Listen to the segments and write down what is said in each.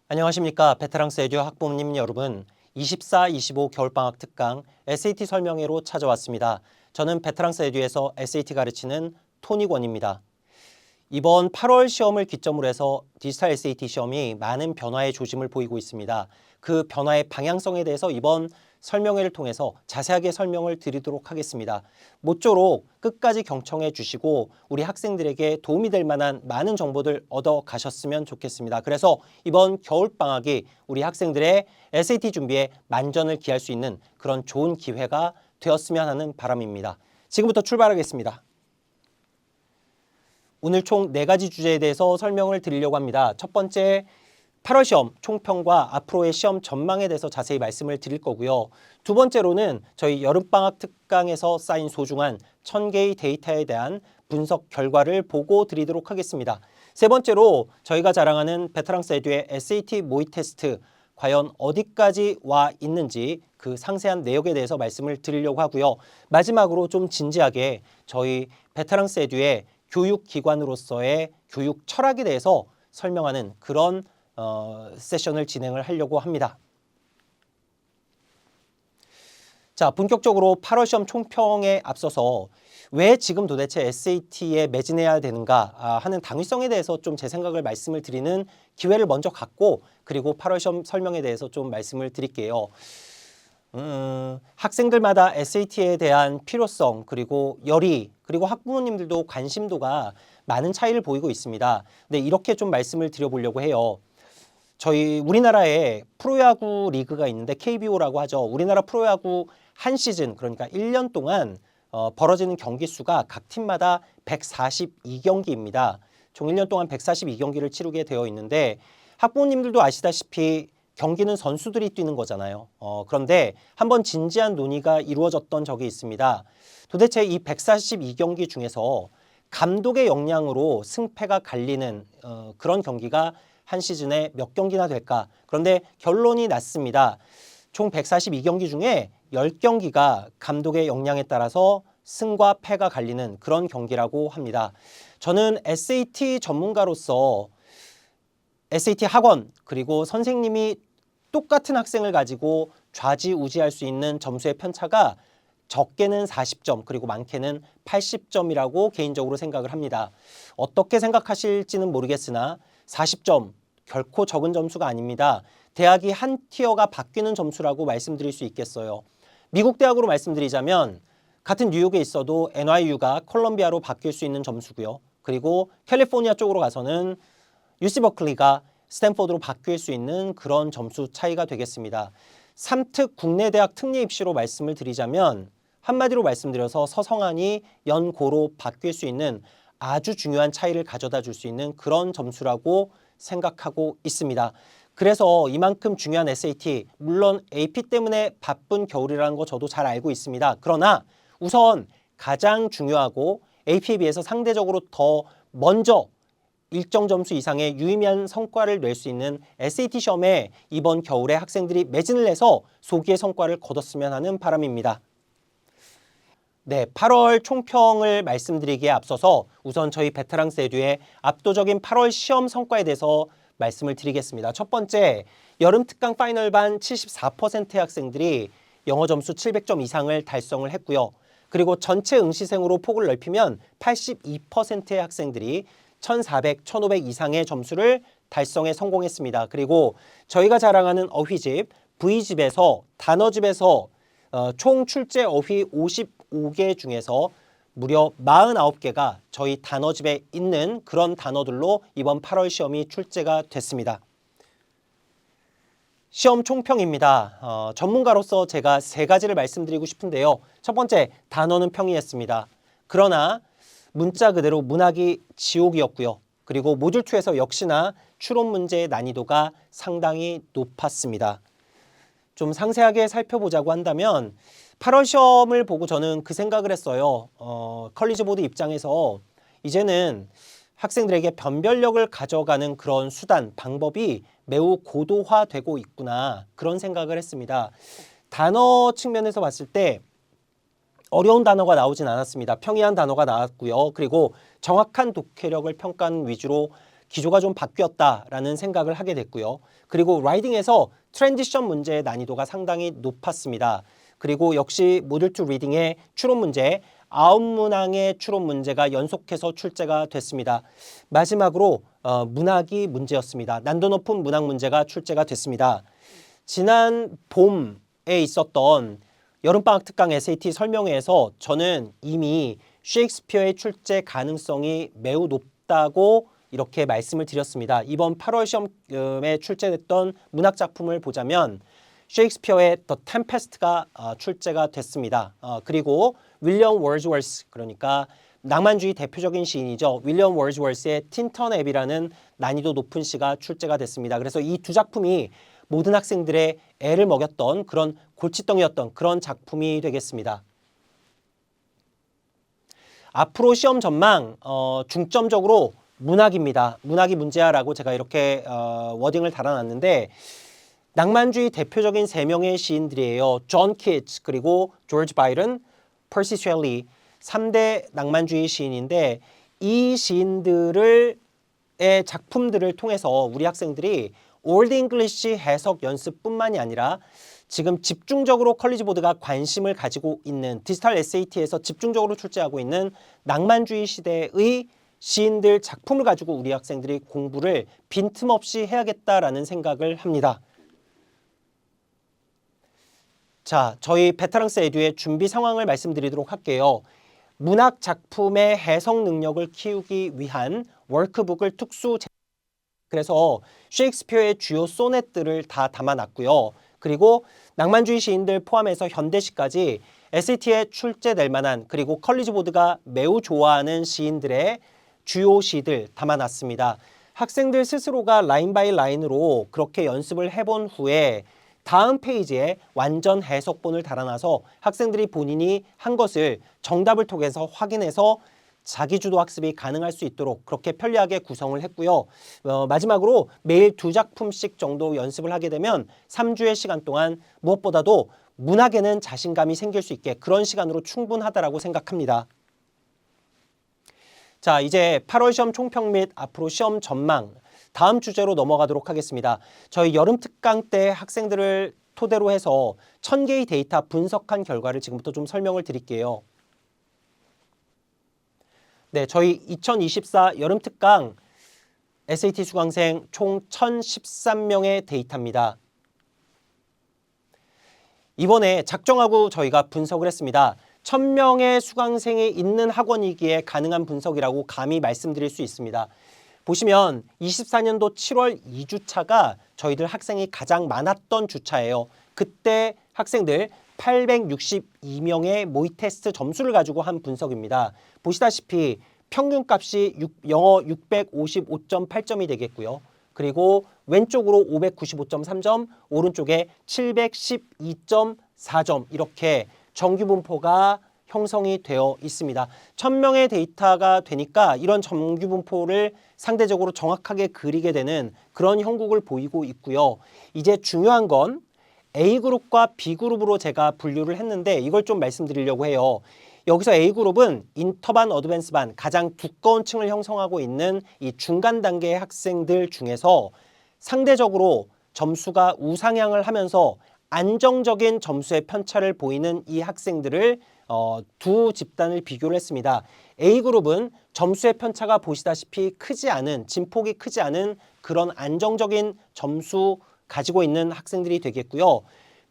안녕하십니까. 베테랑스 에듀 학부모님 여러분. 24-25 겨울방학 특강 SAT 설명회로 찾아왔습니다. 저는 베테랑스 에듀에서 SAT 가르치는 토니권입니다. 이번 8월 시험을 기점으로 해서 디지털 SAT 시험이 많은 변화의 조짐을 보이고 있습니다. 그 변화의 방향성에 대해서 이번 설명회를 통해서 자세하게 설명을 드리도록 하겠습니다. 모쪼록 끝까지 경청해 주시고 우리 학생들에게 도움이 될 만한 많은 정보들 얻어 가셨으면 좋겠습니다. 그래서 이번 겨울방학이 우리 학생들의 SAT 준비에 만전을 기할 수 있는 그런 좋은 기회가 되었으면 하는 바람입니다. 지금부터 출발하겠습니다. 오늘 총 4가지 주제에 대해서 설명을 드리려고 합니다. 첫 번째, 8월 시험 총평과 앞으로의 시험 전망에 대해서 자세히 말씀을 드릴 거고요. 두 번째로는 저희 여름방학 특강에서 쌓인 소중한 1000개의 데이터에 대한 분석 결과를 보고 드리도록 하겠습니다. 세 번째로 저희가 자랑하는 베테랑스 에듀의 SAT 모의 테스트 과연 어디까지 와 있는지 그 상세한 내역에 대해서 말씀을 드리려고 하고요. 마지막으로 좀 진지하게 저희 베테랑스 에듀의 교육기관으로서의 교육 철학에 대해서 설명하는 그런 세션을 진행을 하려고 합니다. 자, 본격적으로 8월 시험 총평에 앞서서 왜 지금 도대체 SAT에 매진해야 되는가 하는 당위성에 대해서 좀 제 생각을 말씀을 드리는 기회를 먼저 갖고 그리고 8월 시험 설명에 대해서 좀 말씀을 드릴게요. 학생들마다 SAT에 대한 필요성 그리고 열의 그리고 학부모님들도 관심도가 많은 차이를 보이고 있습니다. 근데 이렇게 좀 말씀을 드려보려고 해요. 저희 우리나라에 프로야구 리그가 있는데 KBO라고 하죠. 우리나라 프로야구 한 시즌 그러니까 1년 동안 벌어지는 경기 수가 각 팀마다 142경기입니다. 총 1년 동안 142경기를 치르게 되어 있는데 학부모님들도 아시다시피 경기는 선수들이 뛰는 거잖아요. 그런데 한번 진지한 논의가 이루어졌던 적이 있습니다. 도대체 이 142경기 중에서 감독의 역량으로 승패가 갈리는 그런 경기가 한 시즌에 몇 경기나 될까? 그런데 결론이 났습니다. 총 142경기 중에 10경기가 감독의 역량에 따라서 승과 패가 갈리는 그런 경기라고 합니다. 저는 SAT 전문가로서 SAT 학원 그리고 선생님이 똑같은 학생을 가지고 좌지우지할 수 있는 점수의 편차가 적게는 40점 그리고 많게는 80점이라고 개인적으로 생각을 합니다. 어떻게 생각하실지는 모르겠으나 40점 결코 적은 점수가 아닙니다. 대학이 한 티어가 바뀌는 점수라고 말씀드릴 수 있겠어요. 미국 대학으로 말씀드리자면 같은 뉴욕에 있어도 NYU가 콜럼비아로 바뀔 수 있는 점수고요. 그리고 캘리포니아 쪽으로 가서는 UC 버클리가 스탠포드로 바뀔 수 있는 그런 점수 차이가 되겠습니다. 3특 국내 대학 특례 입시로 말씀을 드리자면 한마디로 말씀드려서 서성한이 연고로 바뀔 수 있는 아주 중요한 차이를 가져다 줄 수 있는 그런 점수라고 생각하고 있습니다. 그래서 이만큼 중요한 SAT, 물론 AP 때문에 바쁜 겨울이라는 거 저도 잘 알고 있습니다. 그러나 우선 가장 중요하고 AP에 비해서 상대적으로 더 먼저 일정 점수 이상의 유의미한 성과를 낼 수 있는 SAT 시험에 이번 겨울에 학생들이 매진을 해서 소기의 성과를 거뒀으면 하는 바람입니다. 네, 8월 총평을 말씀드리기에 앞서서 우선 저희 베테랑스 에듀의 압도적인 8월 시험 성과에 대해서 말씀을 드리겠습니다. 첫 번째, 여름 특강 파이널반 74%의 학생들이 영어 점수 700점 이상을 달성을 했고요. 그리고 전체 응시생으로 폭을 넓히면 82%의 학생들이 1400, 1500 이상의 점수를 달성에 성공했습니다. 그리고 저희가 자랑하는 어휘집, V집에서 단어집에서 총 출제 어휘 55개 중에서 무려 49개가 저희 단어집에 있는 그런 단어들로 이번 8월 시험이 출제가 됐습니다. 시험 총평입니다. 전문가로서 제가 3가지를 말씀드리고 싶은데요. 첫 번째, 단어는 평이했습니다. 그러나 문자 그대로 문학이 지옥이었고요. 그리고 모듈2에서 역시나 추론 문제의 난이도가 상당히 높았습니다. 좀 상세하게 살펴보자고 한다면 8월 시험을 보고 저는 그 생각을 했어요. 컬리지 보드 입장에서 이제는 학생들에게 변별력을 가져가는 그런 수단, 방법이 매우 고도화되고 있구나 그런 생각을 했습니다. 단어 측면에서 봤을 때 어려운 단어가 나오진 않았습니다. 평이한 단어가 나왔고요. 그리고 정확한 독해력을 평가하는 위주로 기조가 좀 바뀌었다라는 생각을 하게 됐고요. 그리고 라이딩에서 트랜지션 문제의 난이도가 상당히 높았습니다. 그리고 역시 모듈 2 리딩의 추론 문제 9문항의 추론 문제가 연속해서 출제가 됐습니다. 마지막으로 문학이 문제였습니다. 난도 높은 문학 문제가 출제가 됐습니다. 지난 봄에 있었던 여름방학 특강 SAT 설명회에서 저는 이미 셰익스피어의 출제 가능성이 매우 높다고 이렇게 말씀을 드렸습니다. 이번 8월 시험에 출제됐던 문학 작품을 보자면 셰익스피어의 The Tempest가 출제가 됐습니다. 그리고 윌리엄 월즈워스, 그러니까 낭만주의 대표적인 시인이죠. 윌리엄 월즈워스의 틴턴 앱이라는 난이도 높은 시가 출제가 됐습니다. 그래서 이 두 작품이 모든 학생들의 애를 먹였던 그런 골칫덩이였던 그런 작품이 되겠습니다. 앞으로 시험 전망 중점적으로 문학입니다. 문학이 문제야라고 제가 이렇게 워딩을 달아놨는데 낭만주의 대표적인 3명의 시인들이에요. 존 키츠, 그리고 조지 바이런, 퍼시 셸리 3대 낭만주의 시인인데 이 시인들의 작품들을 통해서 우리 학생들이 올드 잉글리시 해석 연습뿐만이 아니라 지금 집중적으로 컬리지 보드가 관심을 가지고 있는 디지털 SAT에서 집중적으로 출제하고 있는 낭만주의 시대의 시인들 작품을 가지고 우리 학생들이 공부를 빈틈없이 해야겠다라는 생각을 합니다. 자, 저희 베테랑스 에듀의 준비 상황을 말씀드리도록 할게요. 문학 작품의 해석 능력을 키우기 위한 워크북을 그래서 셰익스피어의 주요 소넷들을 다 담아놨고요. 그리고 낭만주의 시인들 포함해서 현대시까지 SAT에 출제될 만한 그리고 컬리지 보드가 매우 좋아하는 시인들의 주요 시들 담아놨습니다. 학생들 스스로가 라인 바이 라인으로 그렇게 연습을 해본 후에 다음 페이지에 완전 해석본을 달아놔서 학생들이 본인이 한 것을 정답을 통해서 확인해서 자기주도 학습이 가능할 수 있도록 그렇게 편리하게 구성을 했고요. 마지막으로 매일 2작품씩 정도 연습을 하게 되면 3주의 시간 동안 무엇보다도 문학에는 자신감이 생길 수 있게 그런 시간으로 충분하다라고 생각합니다. 자, 이제 8월 시험 총평 및 앞으로 시험 전망 다음 주제로 넘어가도록 하겠습니다. 저희 여름 특강 때 학생들을 토대로 해서 1000개의 데이터 분석한 결과를 지금부터 좀 설명을 드릴게요. 네, 저희 2024 여름 특강 SAT 수강생 총 1013명의 데이터입니다. 이번에 작정하고 저희가 분석을 했습니다. 1000명의 수강생이 있는 학원이기에 가능한 분석이라고 감히 말씀드릴 수 있습니다. 보시면 24년도 7월 2주차가 저희들 학생이 가장 많았던 주차예요. 그때 학생들 862명의 모의 테스트 점수를 가지고 한 분석입니다. 보시다시피 평균값이 영어 655.8점이 되겠고요. 그리고 왼쪽으로 595.3점, 오른쪽에 712.4점 이렇게 정규 분포가 형성이 되어 있습니다. 1000명의 데이터가 되니까 이런 정규 분포를 상대적으로 정확하게 그리게 되는 그런 형국을 보이고 있고요. 이제 중요한 건 A그룹과 B그룹으로 제가 분류를 했는데 이걸 좀 말씀드리려고 해요. 여기서 A그룹은 인터반, 어드밴스반 가장 두꺼운 층을 형성하고 있는 이 중간 단계의 학생들 중에서 상대적으로 점수가 우상향을 하면서 안정적인 점수의 편차를 보이는 이 학생들을 두 집단을 비교를 했습니다. A그룹은 점수의 편차가 보시다시피 크지 않은, 진폭이 크지 않은 그런 안정적인 점수 가지고 있는 학생들이 되겠고요.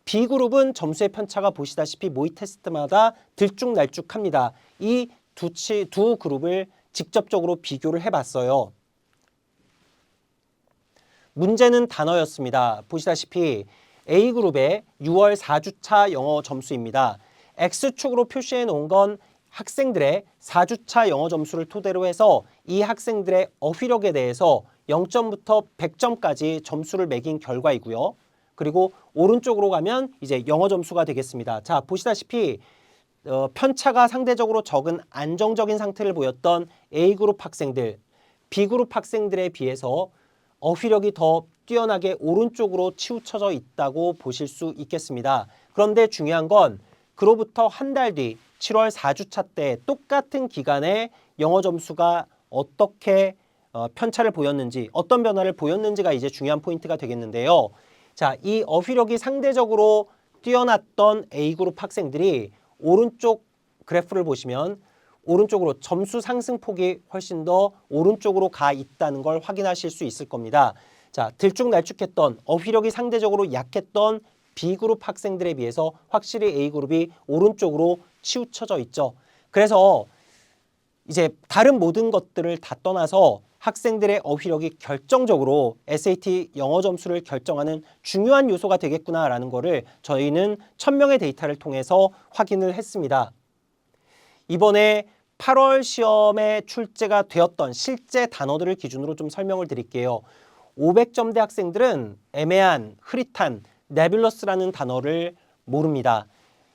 B그룹은 점수의 편차가 보시다시피 모의 테스트마다 들쭉날쭉합니다. 이 두 그룹을 직접적으로 비교를 해봤어요. 문제는 단어였습니다. 보시다시피 A그룹의 6월 4주차 영어 점수입니다. X축으로 표시해 놓은 건 학생들의 4주차 영어 점수를 토대로 해서 이 학생들의 어휘력에 대해서 0점부터 100점까지 점수를 매긴 결과이고요. 그리고 오른쪽으로 가면 이제 영어 점수가 되겠습니다. 자, 보시다시피 편차가 상대적으로 적은 안정적인 상태를 보였던 A그룹 학생들, B그룹 학생들에 비해서 어휘력이 더 뛰어나게 오른쪽으로 치우쳐져 있다고 보실 수 있겠습니다. 그런데 중요한 건 그로부터 한 달 뒤 7월 4주차 때 똑같은 기간에 영어 점수가 어떻게 편차를 보였는지, 어떤 변화를 보였는지가 이제 중요한 포인트가 되겠는데요. 자, 이 어휘력이 상대적으로 뛰어났던 A그룹 학생들이 오른쪽 그래프를 보시면 오른쪽으로 점수 상승폭이 훨씬 더 오른쪽으로 가 있다는 걸 확인하실 수 있을 겁니다. 자, 들쭉날쭉했던 어휘력이 상대적으로 약했던 B그룹 학생들에 비해서 확실히 A그룹이 오른쪽으로 치우쳐져 있죠. 그래서 이제 다른 모든 것들을 다 떠나서 학생들의 어휘력이 결정적으로 SAT 영어 점수를 결정하는 중요한 요소가 되겠구나라는 거를 저희는 1000명의 데이터를 통해서 확인을 했습니다. 이번에 8월 시험에 출제가 되었던 실제 단어들을 기준으로 좀 설명을 드릴게요. 500점대 학생들은 애매한, 흐릿한, 네뷸러스라는 단어를 모릅니다.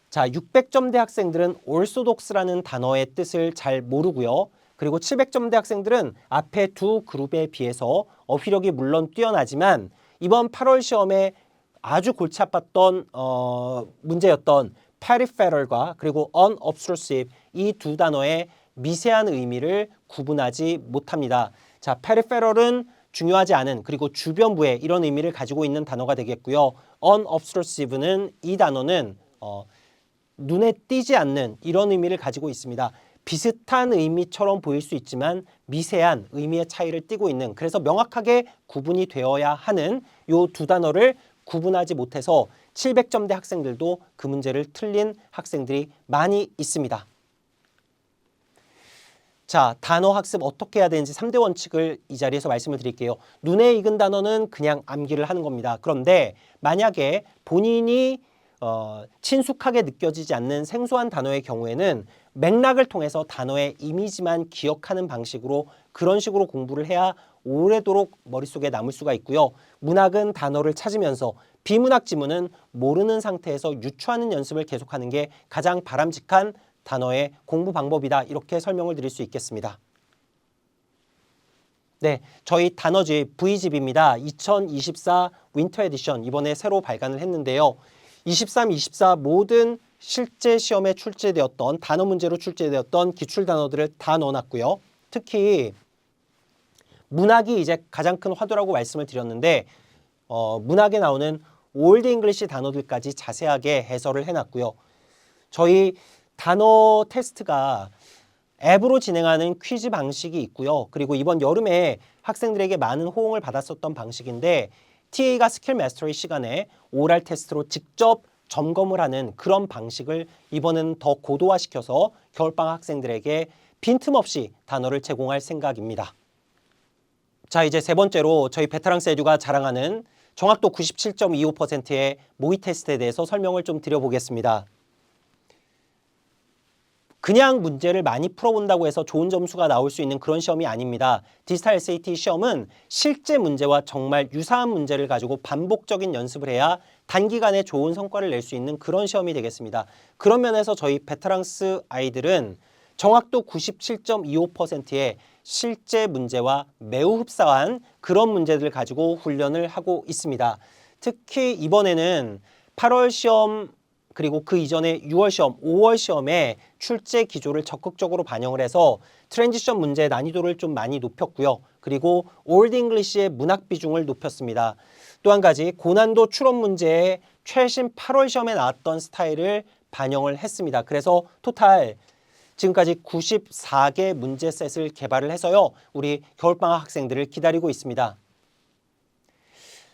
자, 600점대 학생들은 orthodox라는 단어의 뜻을 잘 모르고요. 그리고 700점대 학생들은 앞에 두 그룹에 비해서 어휘력이 물론 뛰어나지만 이번 8월 시험에 아주 골치 아팠던 문제였던 peripheral과 그리고 unobtrusive 이 두 단어의 미세한 의미를 구분하지 못합니다. 자, peripheral은 중요하지 않은 그리고 주변부에 이런 의미를 가지고 있는 단어가 되겠고요. unobtrusive는 이 단어는 눈에 띄지 않는 이런 의미를 가지고 있습니다. 비슷한 의미처럼 보일 수 있지만 미세한 의미의 차이를 띠고 있는, 그래서 명확하게 구분이 되어야 하는 이 두 단어를 구분하지 못해서 700점대 학생들도 그 문제를 틀린 학생들이 많이 있습니다. 자, 단어 학습 어떻게 해야 되는지 3대 원칙을 이 자리에서 말씀을 드릴게요. 눈에 익은 단어는 그냥 암기를 하는 겁니다. 그런데 만약에 본인이 친숙하게 느껴지지 않는 생소한 단어의 경우에는 맥락을 통해서 단어의 이미지만 기억하는 방식으로 그런 식으로 공부를 해야 오래도록 머릿속에 남을 수가 있고요. 문학은 단어를 찾으면서 비문학 지문은 모르는 상태에서 유추하는 연습을 계속하는 게 가장 바람직한 단어의 공부 방법이다. 이렇게 설명을 드릴 수 있겠습니다. 네, 저희 단어집 V집입니다. 2024 윈터 에디션 이번에 새로 발간을 했는데요. 23, 24 모든 실제 시험에 출제되었던 단어 문제로 출제되었던 기출 단어들을 다 넣어놨고요. 특히 문학이 이제 가장 큰 화두라고 말씀을 드렸는데 문학에 나오는 올드 잉글리시 단어들까지 자세하게 해설을 해놨고요. 저희 단어 테스트가 앱으로 진행하는 퀴즈 방식이 있고요. 그리고 이번 여름에 학생들에게 많은 호응을 받았었던 방식인데 TA가 스킬 마스터리 시간에 오랄 테스트로 직접 점검을 하는 그런 방식을 이번에는 더 고도화시켜서 겨울방학 학생들에게 빈틈없이 단어를 제공할 생각입니다. 자, 이제 세 번째로 저희 베테랑스 에듀가 자랑하는 정확도 97.25%의 모의 테스트에 대해서 설명을 좀 드려보겠습니다. 그냥 문제를 많이 풀어본다고 해서 좋은 점수가 나올 수 있는 그런 시험이 아닙니다. 디지털 SAT 시험은 실제 문제와 정말 유사한 문제를 가지고 반복적인 연습을 해야 단기간에 좋은 성과를 낼 수 있는 그런 시험이 되겠습니다. 그런 면에서 저희 베테랑스 아이들은 정확도 97.25%의 실제 문제와 매우 흡사한 그런 문제들을 가지고 훈련을 하고 있습니다. 특히 이번에는 8월 시험 그리고 그 이전에 6월 시험, 5월 시험에 출제 기조를 적극적으로 반영을 해서 트랜지션 문제 난이도를 좀 많이 높였고요. 그리고 올드 잉글리시의 문학 비중을 높였습니다. 또 한 가지 고난도 추론 문제의 최신 8월 시험에 나왔던 스타일을 반영을 했습니다. 그래서 토탈 지금까지 94개 문제 셋을 개발을 해서요. 우리 겨울방학 학생들을 기다리고 있습니다.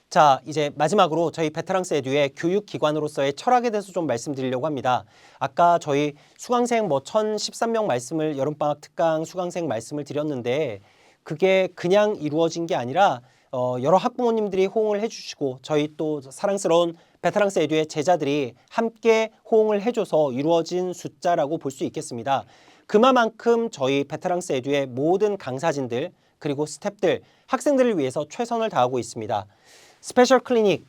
자, 이제 마지막으로 저희 베테랑스 에듀의 교육기관으로서의 철학에 대해서 좀 말씀드리려고 합니다. 아까 저희 수강생 1013명 말씀을 여름방학 특강 수강생 말씀을 드렸는데 그게 그냥 이루어진 게 아니라 여러 학부모님들이 호응을 해주시고 저희 또 사랑스러운 베테랑스 에듀의 제자들이 함께 호응을 해줘서 이루어진 숫자라고 볼 수 있겠습니다. 그만큼 저희 베테랑스 에듀의 모든 강사진들 그리고 스태프들, 학생들을 위해서 최선을 다하고 있습니다. 스페셜 클리닉,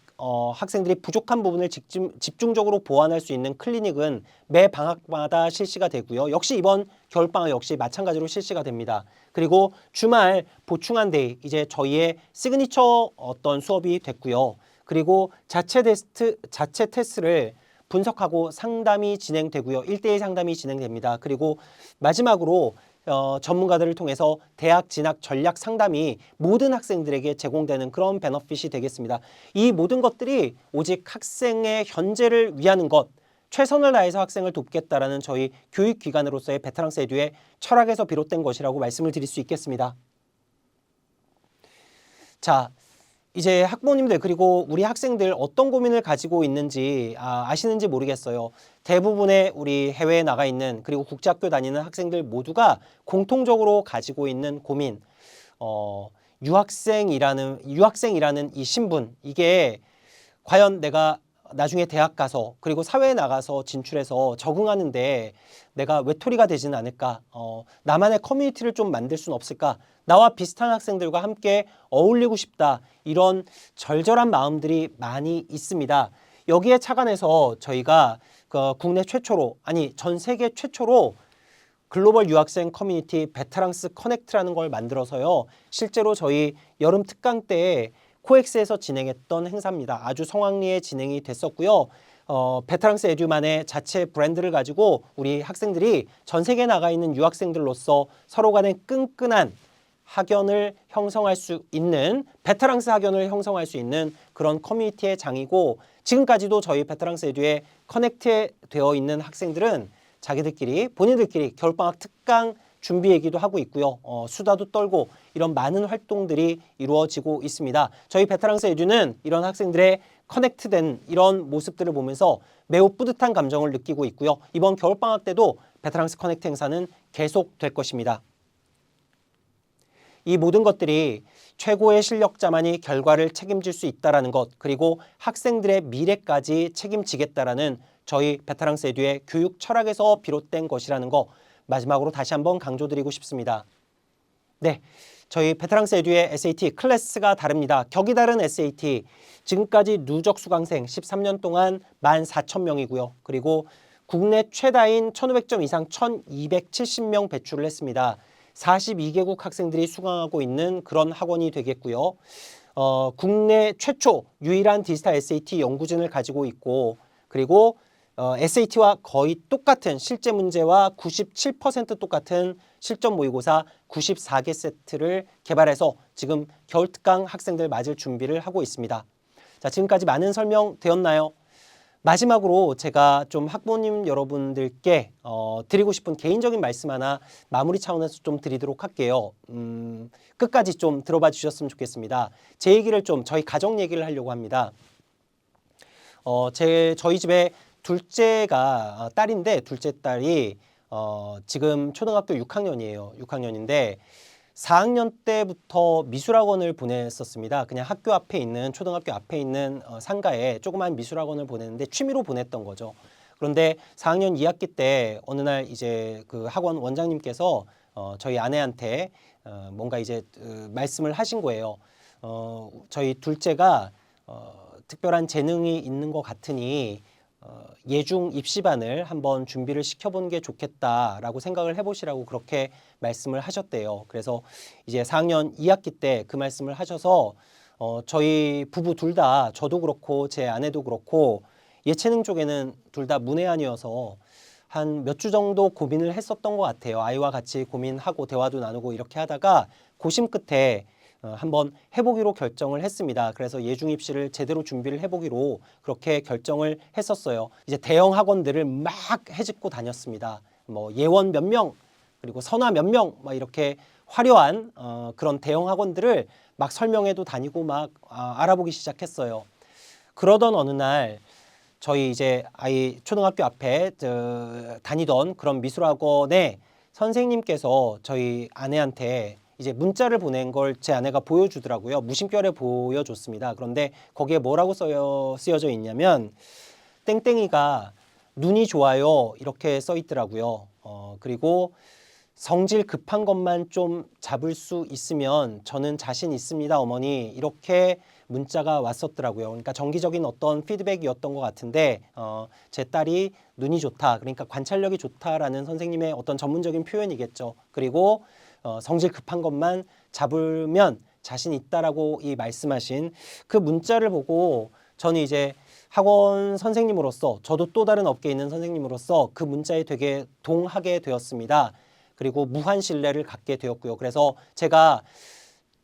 학생들이 부족한 부분을 집중적으로 보완할 수 있는 클리닉은 매 방학마다 실시가 되고요. 역시 이번 겨울방학 역시 마찬가지로 실시가 됩니다. 그리고 주말 보충한 데이, 이제 저희의 시그니처 어떤 수업이 됐고요. 그리고 자체 테스트를 분석하고 상담이 진행되고요. 1대1 상담이 진행됩니다. 그리고 마지막으로 전문가들을 통해서 대학 진학 전략 상담이 모든 학생들에게 제공되는 그런 베너핏이 되겠습니다. 이 모든 것들이 오직 학생의 현재를 위하는 것, 최선을 다해서 학생을 돕겠다라는 저희 교육기관으로서의 베테랑스 에듀의 철학에서 비롯된 것이라고 말씀을 드릴 수 있겠습니다. 자, 이제 학부모님들 그리고 우리 학생들 어떤 고민을 가지고 있는지 아시는지 모르겠어요. 대부분의 우리 해외에 나가 있는 그리고 국제학교 다니는 학생들 모두가 공통적으로 가지고 있는 고민, 유학생이라는 이 신분, 이게 과연 내가 나중에 대학 가서 그리고 사회에 나가서 진출해서 적응하는데 내가 외톨이가 되지는 않을까? 나만의 커뮤니티를 좀 만들 수는 없을까? 나와 비슷한 학생들과 함께 어울리고 싶다. 이런 절절한 마음들이 많이 있습니다. 여기에 착안해서 저희가 국내 최초로, 아니 전 세계 최초로 글로벌 유학생 커뮤니티 베테랑스 커넥트라는 걸 만들어서요. 실제로 저희 여름 특강 때 코엑스에서 진행했던 행사입니다. 아주 성황리에 진행이 됐었고요. 베테랑스 에듀만의 자체 브랜드를 가지고 우리 학생들이 전 세계에 나가 있는 유학생들로서 서로 간의 끈끈한 학연을 형성할 수 있는, 베테랑스 학연을 형성할 수 있는 그런 커뮤니티의 장이고, 지금까지도 저희 베테랑스 에듀에 커넥트 되어 있는 학생들은 자기들끼리 본인들끼리 겨울방학 특강 준비 얘기도 하고 있고요. 수다도 떨고 이런 많은 활동들이 이루어지고 있습니다. 저희 베테랑스 에듀는 이런 학생들의 커넥트된 이런 모습들을 보면서 매우 뿌듯한 감정을 느끼고 있고요. 이번 겨울방학 때도 베테랑스 커넥트 행사는 계속될 것입니다. 이 모든 것들이 최고의 실력자만이 결과를 책임질 수 있다는 것, 그리고 학생들의 미래까지 책임지겠다라는 저희 베테랑스 에듀의 교육 철학에서 비롯된 것이라는 거 마지막으로 다시 한번 강조드리고 싶습니다. 네, 저희 베테랑스 에듀의 SAT 클래스가 다릅니다. 격이 다른 SAT, 지금까지 누적 수강생 13년 동안 14,000명이고요. 그리고 국내 최다인 1,500점 이상 1,270명 배출을 했습니다. 42개국 학생들이 수강하고 있는 그런 학원이 되겠고요. 국내 최초 유일한 디지털 SAT 연구진을 가지고 있고, 그리고 SAT와 거의 똑같은 실제 문제와 97% 똑같은 실전 모의고사 94개 세트를 개발해서 지금 겨울특강 학생들 맞을 준비를 하고 있습니다. 자, 지금까지 많은 설명 되었나요? 마지막으로 제가 좀 학부모님 여러분들께 드리고 싶은 개인적인 말씀 하나 마무리 차원에서 좀 드리도록 할게요. 끝까지 좀 들어봐 주셨으면 좋겠습니다. 제 얘기를 좀, 저희 가정 얘기를 하려고 합니다. 저희 집에 둘째가 딸인데, 둘째 딸이 지금 초등학교 6학년이에요. 6학년인데 4학년 때부터 미술학원을 보냈었습니다. 그냥 학교 앞에 있는, 초등학교 앞에 있는 상가에 조그만 미술학원을 보냈는데 취미로 보냈던 거죠. 그런데 4학년 2학기 때 어느 날 이제 그 학원 원장님께서 저희 아내한테 뭔가 이제 말씀을 하신 거예요. 저희 둘째가 특별한 재능이 있는 것 같으니 예중 입시반을 한번 준비를 시켜보는 게 좋겠다라고 생각을 해보시라고 그렇게 말씀을 하셨대요. 그래서 이제 4학년 2학기 때 그 말씀을 하셔서 저희 부부 둘 다, 저도 그렇고 제 아내도 그렇고 예체능 쪽에는 둘 다 문외한이어서 한 몇 주 정도 고민을 했었던 것 같아요. 아이와 같이 고민하고 대화도 나누고 이렇게 하다가 고심 끝에 한번 해보기로 결정을 했습니다. 그래서 예중 입시를 제대로 준비를 해보기로 그렇게 결정을 했었어요. 이제 대형 학원들을 막 헤집고 다녔습니다. 뭐 예원 몇 명, 그리고 선화 몇 명, 막 이렇게 화려한 그런 대형 학원들을 막 설명회도 다니고 막 알아보기 시작했어요. 그러던 어느 날 저희 이제 아이 초등학교 앞에 다니던 그런 미술학원의 선생님께서 저희 아내한테 이제 문자를 보낸 걸 제 아내가 보여주더라고요. 무심결에 보여줬습니다. 그런데 거기에 뭐라고 쓰여져 있냐면 땡땡이가 눈이 좋아요 이렇게 써 있더라고요. 그리고 성질 급한 것만 좀 잡을 수 있으면 저는 자신 있습니다, 어머니. 이렇게 문자가 왔었더라고요. 그러니까 정기적인 어떤 피드백이었던 것 같은데 제 딸이 눈이 좋다, 그러니까 관찰력이 좋다라는 선생님의 어떤 전문적인 표현이겠죠. 그리고 성질 급한 것만 잡으면 자신 있다라고 이 말씀하신 그 문자를 보고 저는 이제 학원 선생님으로서, 저도 또 다른 업계에 있는 선생님으로서 그 문자에 되게 동하게 되었습니다. 그리고 무한 신뢰를 갖게 되었고요. 그래서 제가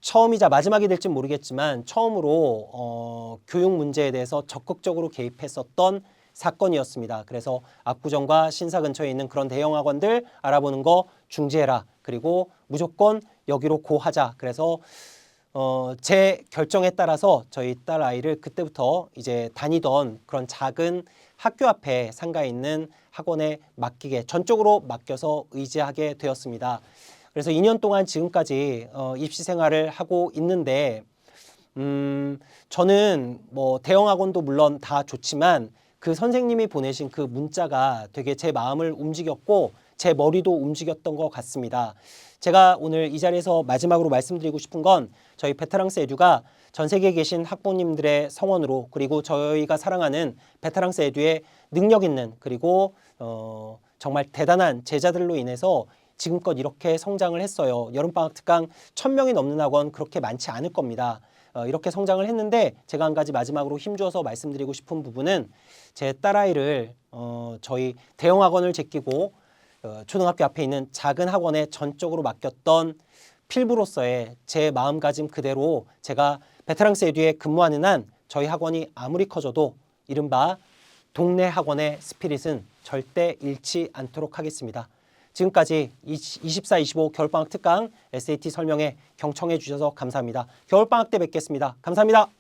처음이자 마지막이 될지 모르겠지만 처음으로 교육 문제에 대해서 적극적으로 개입했었던 사건이었습니다. 그래서 압구정과 신사 근처에 있는 그런 대형 학원들 알아보는 거 중지해라. 그리고 무조건 여기로 고하자. 그래서 제 결정에 따라서 저희 딸 아이를 그때부터 이제 다니던 그런 작은 학교 앞에 상가에 있는 학원에 맡기게 전적으로 맡겨서 의지하게 되었습니다. 그래서 2년 동안 지금까지 입시 생활을 하고 있는데 저는 뭐 대형 학원도 물론 다 좋지만 그 선생님이 보내신 그 문자가 되게 제 마음을 움직였고 제 머리도 움직였던 것 같습니다. 제가 오늘 이 자리에서 마지막으로 말씀드리고 싶은 건 저희 베테랑스 에듀가 전 세계에 계신 학부모님들의 성원으로 그리고 저희가 사랑하는 베테랑스 에듀의 능력 있는 그리고 정말 대단한 제자들로 인해서 지금껏 이렇게 성장을 했어요. 여름방학 특강 1000명이 넘는 학원 그렇게 많지 않을 겁니다. 이렇게 성장을 했는데 제가 한 가지 마지막으로 힘주어서 말씀드리고 싶은 부분은 제 딸아이를 저희 대형 학원을 제끼고 초등학교 앞에 있는 작은 학원에 전적으로 맡겼던 필부로서의 제 마음가짐 그대로 제가 베테랑스 에듀에 근무하는 한 저희 학원이 아무리 커져도 이른바 동네 학원의 스피릿은 절대 잃지 않도록 하겠습니다. 지금까지 24-25 겨울방학 특강 SAT 설명회 경청해 주셔서 감사합니다. 겨울방학 때 뵙겠습니다. 감사합니다.